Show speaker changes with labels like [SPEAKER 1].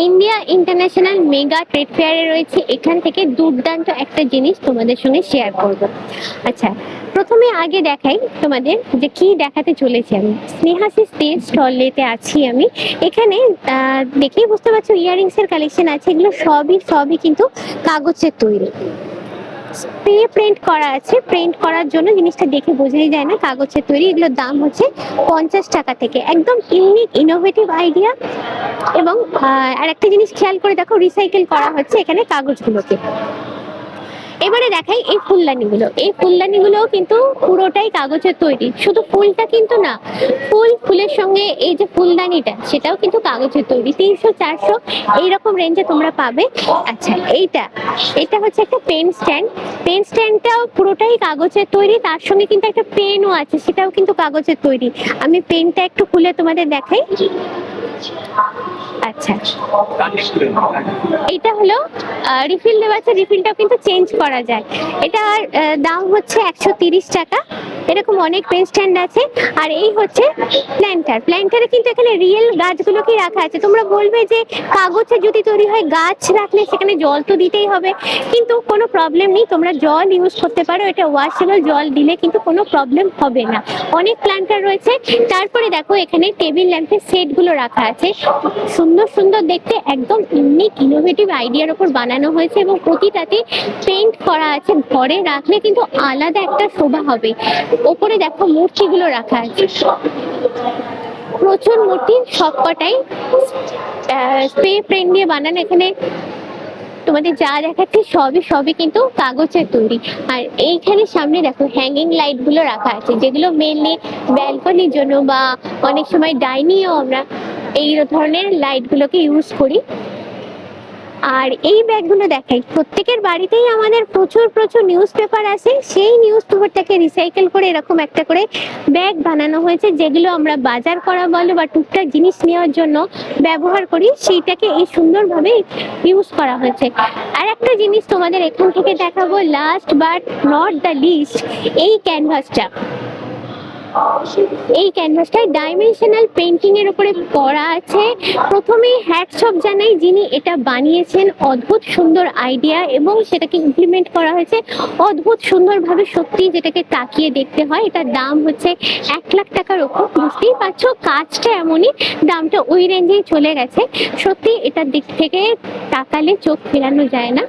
[SPEAKER 1] India international mega trade ফেয়ারে রয়েছে, এখান থেকে দুর্দান্ত একটা জিনিস তোমাদের সঙ্গে শেয়ার করব। আচ্ছা, প্রথমে আগে দেখাই তোমাদের যে কি দেখাতে চলেছি। আমি স্নেহাশিস তেল স্টলেতে আছি আমি। এখানে দেখেই বুঝতে পারছো ইয়াররিংস এর কালেকশন আছে। এগুলো সবই কিন্তু কাগজের তৈরি, স্প্রে প্রিন্ট করা আছে। প্রিন্ট করার জন্য জিনিসটা দেখে বোঝাই যায় না কাগজের তৈরি। এগুলোর দাম হচ্ছে 50 টাকা থেকে। একদম ইউনিক ইনোভেটিভ আইডিয়া। এবং আর একটা জিনিস খেয়াল করে দেখো, রিসাইকেল করা হচ্ছে এখানে কাগজগুলোকে। এবারে দেখাই এই ফুলদানিগুলো। এই ফুলদানিগুলো কিন্তু পুরোটাই কাগজের তৈরি। শুধু ফুলটা কিন্তু না, ফুলের সঙ্গে এই যে ফুলদানিটা সেটাও কিন্তু কাগজের তৈরি। 300-400 এইরকম রেঞ্জে তোমরা পাবে। আচ্ছা, এটা হচ্ছে একটা পেন স্ট্যান্ড। পেন স্ট্যান্ডটাও পুরোটাই কাগজের তৈরি, তার সঙ্গে কিন্তু একটা পেনও আছে, সেটাও কিন্তু কাগজের তৈরি। আমি পেনটা একটু খুলে তোমাদের দেখাই। আচ্ছা, এটা হলো রিফিল দেওয়া আছে। রিফিলটাও কিন্তু চেঞ্জ করা যায়। এটার দাম হচ্ছে 130 টাকা। এরকম অনেক পেন স্ট্যান্ড আছে। আর এই হচ্ছে প্ল্যান্টারে কিন্তু এখানে রিয়েল গাছগুলোকে রাখা আছে। তোমরা বলবে যে কাগজে যদি তৈরি হয়, গাছ রাখলে সেখানে জল তো দিতেই হবে, কিন্তু কোনো প্রবলেম নেই, তোমরা জল ইউজ করতে পারো। এটা ওয়াশেবল, জল দিলে কিন্তু কোনো প্রবলেম হবে না। অনেক প্ল্যান্টার রয়েছে। তারপরে দেখো এখানে টেবিল ল্যাম্পের সেটগুলো রাখা আছে, সুন্দর দেখতে, একদম ইউনিক ইনোভেটিভ আইডিয়ার উপর বানানো হয়েছে এবং প্রতিটাতে পেইন্ট করা আছে। ঘরে রাখলে কিন্তু আলাদা একটা শোভা হবে। ওপরে দেখো মূর্তিগুলো রাখা আছে, প্রচুর মূর্তি, সবকটাই স্প্রে পেইন্ট দিয়ে বানানো। এখানে তোমাদের যা দেখাচ্ছি সবই কিন্তু কাগজের তৈরি। আর এইখানে সামনে দেখো হ্যাঙ্গিং লাইট গুলো রাখা আছে, যেগুলো মেনলি ব্যালকনির জন্য বা অনেক সময় ডাইনিংয়েও আমরা এই ধরনের লাইট গুলোকে ইউজ করি। আর এই ব্যাগগুলো দেখাই, প্রত্যেকের বাড়িতেই আমাদের প্রচুর নিউজ পেপার আছে। সেই নিউজ পেপারটাকে রিসাইকেল করে এরকম একটা করে ব্যাগ বানানো হয়েছে, যেগুলো আমরা বাজার করা বলো বা টুকটাক জিনিস নেওয়ার জন্য ব্যবহার করি, সেইটাকে এই সুন্দরভাবে ইউজ করা হয়েছে। আর একটা জিনিস তোমাদের এখান থেকে দেখাবো, last but not the list, এই ক্যানভাসটা। এই ক্যানভাসটায় ডাইমেনশনাল পেইন্টিং এর উপরে করা আছে। প্রথমে হ্যাটস অফ জানাই যিনি এটা বানিয়েছেন। অদ্ভুত সুন্দর আইডিয়া এবং সেটাকে ইমপ্লিমেন্ট করা হয়েছে অদ্ভুত সুন্দরভাবে। সত্যি যেটাকে তাকিয়ে দেখতে হয়। এটার দাম হচ্ছে 1 লাখ টাকার উপর। বুঝতেই পারছো কাজটা এমনই, দামটা ওই রেঞ্জেই চলে গেছে। সত্যি এটার দিক থেকে তাকালে চোখ ফেরানো যায় না।